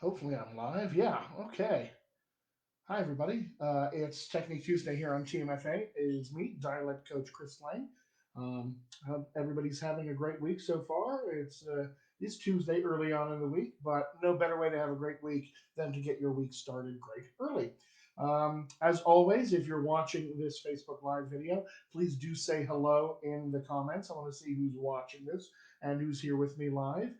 Hopefully I'm live. Yeah, okay. Hi, everybody. It's Technique Tuesday here on TMFA. It is me, Dialect Coach Chris Lang. Hope everybody's having a great week so far. It's Tuesday early on in the week, but no better way to have a great week than to get your week started great early. As always, if you're watching this Facebook Live video, please do say hello in the comments. I want to see who's watching this and who's here with me live.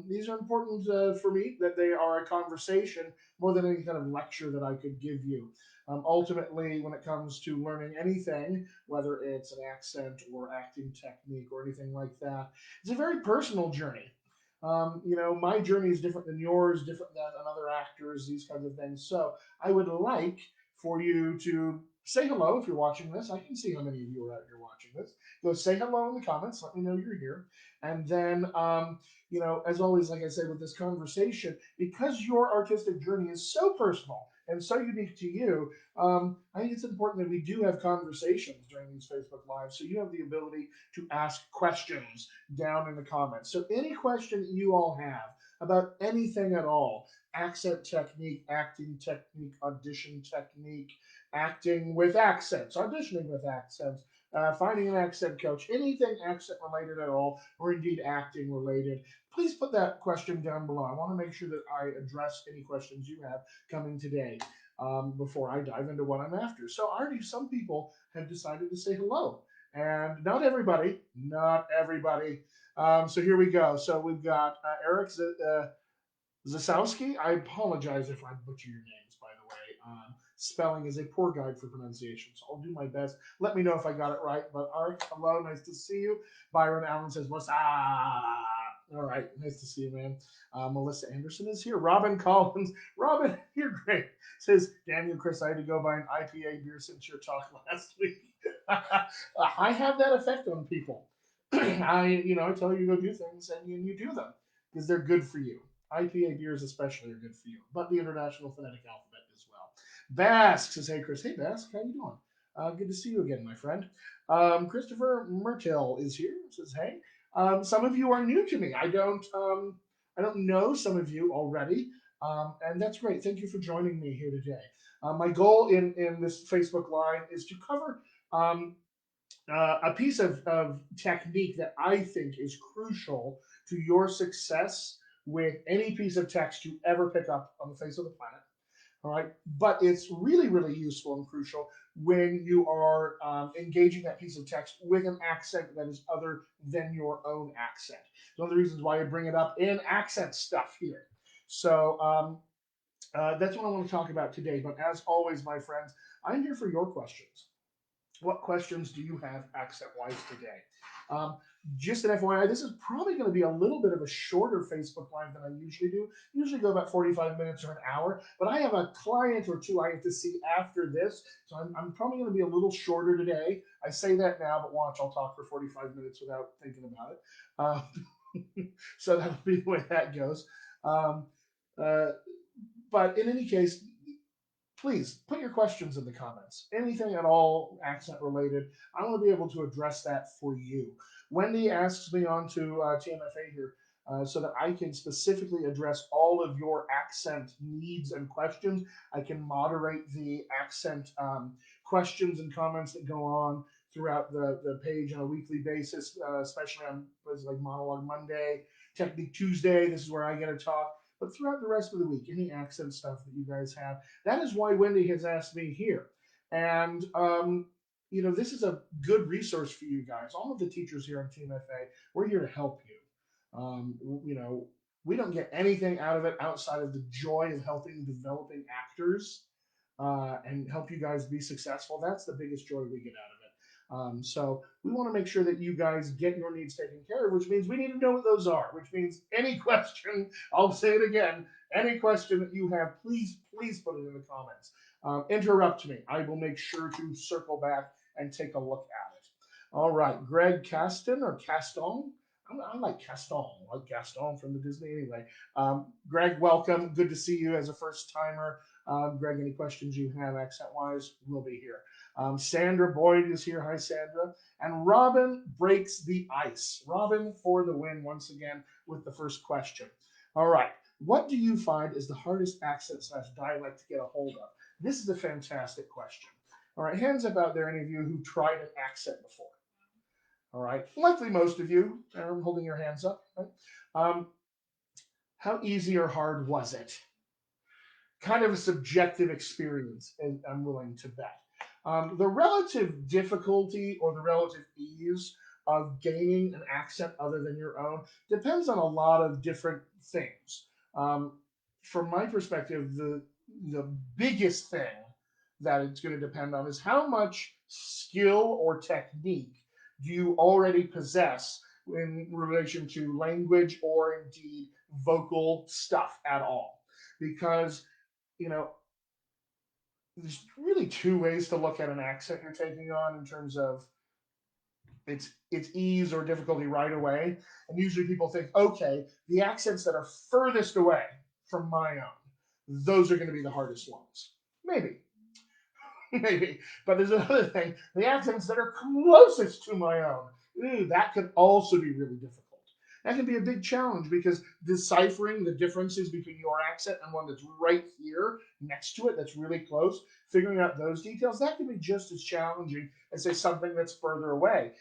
These are important for me that they are a conversation more than any kind of lecture that I could give you. Ultimately, when it comes to learning anything, whether it's an accent or acting technique or anything like that, it's a very personal journey. My journey is different than yours, different than another actors, these kinds of things. So I would like for you to say hello if you're watching this. I can see how many of you are out here watching this. Go say hello in the comments. Let me know you're here. And then, as always, like I said, with this conversation, because your artistic journey is so personal and so unique to you, I think it's important that we do have conversations during these Facebook Lives so you have the ability to ask questions down in the comments. So, any question that you all have about anything at all, accent technique, acting technique, audition technique, acting with accents, auditioning with accents, finding an accent coach, anything accent related at all, or indeed acting related, please put that question down below. I want to make sure that I address any questions you have coming today before I dive into what I'm after. So already some people have decided to say hello. And not everybody. So here we go. So we've got Eric Zasowski. I apologize if I butcher your names, by the way. Spelling is a poor guide for pronunciation, so I'll do my best. Let me know if I got it right. But Art, hello, nice to see you. Byron Allen says, "What's up?" All right, nice to see you, man. Melissa Anderson is here. Robin Collins, Robin, you're great. Says Daniel, Chris, I had to go buy an IPA beer since your talk last week. I have that effect on people. I tell you to go do things and you do them because they're good for you. IPA beers especially are good for you, but the International Phonetic Alphabet as well. Bask says, "Hey Chris, hey Bask, how you doing? Good to see you again, my friend." Christopher Mertel is here. Says, "Hey, some of you are new to me. I don't know some of you already, and that's great. Thank you for joining me here today. My goal in this Facebook Live is to cover um, a piece of technique that I think is crucial to your success with any piece of text you ever pick up on the face of the planet. All right, but it's really, really useful and crucial when you are engaging that piece of text with an accent that is other than your own accent. It's one of the reasons why I bring it up in accent stuff here. So that's what I want to talk about today. But as always, my friends, I'm here for your questions. What questions do you have accent wise today? Um, just an FYI, this is probably going to be a little bit of a shorter Facebook Live than I usually do. Usually go about 45 minutes or an hour, but I have a client or two I have to see after this, so I'm probably going to be a little shorter today. I say that now, but watch, I'll talk for 45 minutes without thinking about it. So that'll be the way that goes. Um, uh, but in any case, please put your questions in the comments. Anything at all accent related. I want to be able to address that for you. Wendy asks me onto TMFA here so that I can specifically address all of your accent needs and questions. I can moderate the accent questions and comments that go on throughout the page on a weekly basis, especially on places like Monologue Monday, Technique Tuesday. This is where I get to talk. But throughout the rest of the week, any accent stuff that you guys have, that is why Wendy has asked me here. And, this is a good resource for you guys. All of the teachers here on Team FA, we're here to help you. We don't get anything out of it outside of the joy of helping and developing actors and help you guys be successful. That's the biggest joy we get out of it. So we want to make sure that you guys get your needs taken care of, which means we need to know what those are, which means any question, I'll say it again, any question that you have, please put it in the comments. Interrupt me. I will make sure to circle back and take a look at it. All right, Greg Caston or Caston. I like Gaston, like Gaston from the Disney anyway. Greg, welcome. Good to see you as a first timer. Greg, any questions you have accent wise, we'll be here. Sandra Boyd is here. Hi, Sandra. And Robin breaks the ice. Robin for the win once again with the first question. All right. What do you find is the hardest accent slash dialect to get a hold of? This is a fantastic question. All right, hands up out there, any of you who tried an accent before. All right, likely most of you. I'm holding your hands up. Right? Um, how easy or hard was it? Kind of a subjective experience, and I'm willing to bet. The relative difficulty or the relative ease of gaining an accent other than your own depends on a lot of different things. Um, from my perspective, the biggest thing that it's going to depend on is how much skill or technique do you already possess in relation to language or indeed vocal stuff at all. Because you know, there's really two ways to look at an accent you're taking on in terms of its ease or difficulty right away. And usually people think, okay, the accents that are furthest away from my own, those are going to be the hardest ones. Maybe, maybe. But there's another thing: the accents that are closest to my own, that could also be really difficult. That can be a big challenge because deciphering the differences between your accent and one that's right here next to it, that's really close, figuring out those details, that can be just as challenging as say something that's further away.